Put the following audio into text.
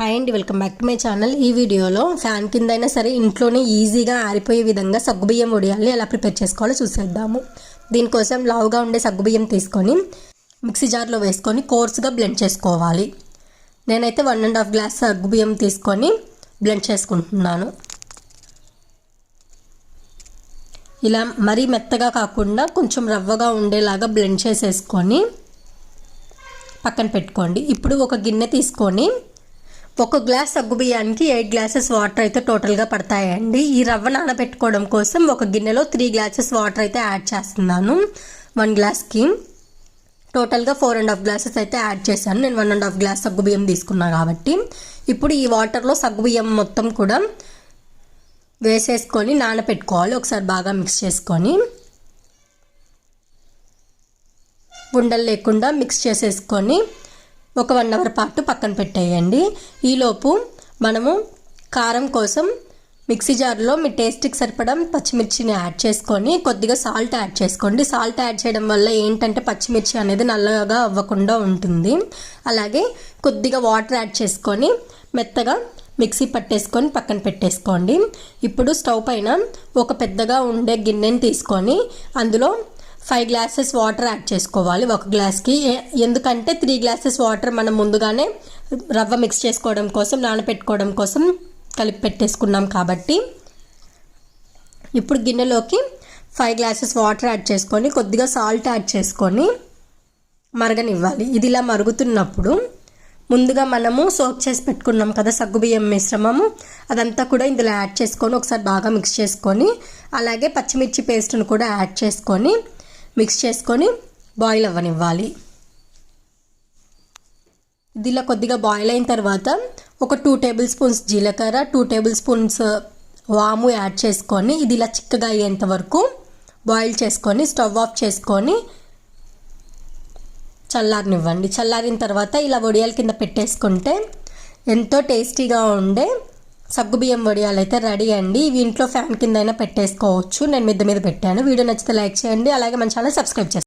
Hi అండి, welcome back to my channel. ఈ వీడియోలో ఫ్యాన్ కిందైనా సరే ఇంట్లోనే ఈజీగా ఆరిపోయే విధంగా సగ్గుబియ్యం వడియాల్ని ఎలా ప్రిపేర్ చేసుకోవాలో చూసేద్దాము. దీనికోసం లావుగా ఉండే సగ్గుబియ్యం తీసుకొని మిక్సీ జార్లో వేసుకొని కోర్స్గా బ్లెండ్ చేసుకోవాలి. నేనైతే 1.5 గ్లాస్ సగ్గుబియ్యం తీసుకొని బ్లెండ్ చేసుకుంటున్నాను. ఇలా మరీ మెత్తగా కాకుండా కొంచెం రవ్వగా ఉండేలాగా బ్లెండ్ చేసేసుకొని పక్కన పెట్టుకోండి. ఇప్పుడు ఒక గిన్నె తీసుకొని 1 గ్లాస్ సగ్గుబియ్యానికి 8 గ్లాసెస్ వాటర్ అయితే టోటల్గా పడతాయండి. ఈ రవ్వ నానబెట్టుకోవడం కోసం ఒక గిన్నెలో 3 గ్లాసెస్ వాటర్ అయితే యాడ్ చేస్తున్నాను. 1 గ్లాస్కి టోటల్గా 4.5 గ్లాసెస్ అయితే యాడ్ చేశాను. నేను 1.5 గ్లాస్ సగ్గుబియ్యం తీసుకున్నాను కాబట్టి ఇప్పుడు ఈ వాటర్లో సగ్గుబియ్యం మొత్తం కూడా వేసేసుకొని నానబెట్టుకోవాలి. ఒకసారి బాగా మిక్స్ చేసుకొని ఉండలు లేకుండా మిక్స్ చేసేసుకొని ఒక 1 అవర్ పాటు పక్కన పెట్టేయండి. ఈలోపు మనము కారం కోసం మిక్సీ జార్లో మీ టేస్ట్కి సరిపడా పచ్చిమిర్చిని యాడ్ చేసుకొని కొద్దిగా సాల్ట్ యాడ్ చేసుకోండి. సాల్ట్ యాడ్ చేయడం వల్ల ఏంటంటే పచ్చిమిర్చి అనేది నల్లగా అవ్వకుండా ఉంటుంది. అలాగే కొద్దిగా వాటర్ యాడ్ చేసుకొని మెత్తగా మిక్సీ పట్టేసుకొని పక్కన పెట్టేసుకోండి. ఇప్పుడు స్టవ్ పైన ఒక పెద్దగా ఉండే గిన్నెని తీసుకొని అందులో 5 గ్లాసెస్ వాటర్ యాడ్ చేసుకోవాలి 1 గ్లాస్కి. ఎందుకంటే 3 గ్లాసెస్ వాటర్ మనం ముందుగానే రవ్వ మిక్స్ చేసుకోవడం కోసం నానబెట్టుకోవడం కోసం కలిపి పెట్టేసుకున్నాం కాబట్టి ఇప్పుడు గిన్నెలోకి 5 గ్లాసెస్ వాటర్ యాడ్ చేసుకొని కొద్దిగా సాల్ట్ యాడ్ చేసుకొని మరగనివ్వాలి. ఇది ఇలా మరుగుతున్నప్పుడు ముందుగా మనము సోక్ చేసి పెట్టుకున్నాం కదా సగ్గుబియ్యం మిశ్రమము, అదంతా కూడా ఇందులో యాడ్ చేసుకొని ఒకసారి బాగా మిక్స్ చేసుకొని అలాగే పచ్చిమిర్చి పేస్ట్ను కూడా యాడ్ చేసుకొని మిక్స్ చేసుకొని బాయిల్ అవ్వనివ్వాలి. ఇదిలా కొద్దిగా బాయిల్ అయిన తర్వాత ఒక 2 టేబుల్ స్పూన్స్ జీలకర్ర 2 టేబుల్ స్పూన్స్ వాము యాడ్ చేసుకొని ఇది ఇలా చిక్కగా అయ్యేంత వరకు బాయిల్ చేసుకొని స్టవ్ ఆఫ్ చేసుకొని చల్లారనివ్వండి. చల్లారిన తర్వాత ఇలా వడియాల కింద పెట్టేసుకుంటే ఎంతో టేస్టీగా ఉండే సగ్గుబియ్యం వడియాలు అయితే రెడీ అండి. ఇవి ఇంట్లో ఫ్యాన్ కింద అయినా పెట్టేసుకోవచ్చు. నేను మిద్ద మీద పెట్టాను. వీడియో నచ్చితే లైక్ చేయండి. అలాగే మన ఛానల్ సబ్స్క్రైబ్ చేయండి.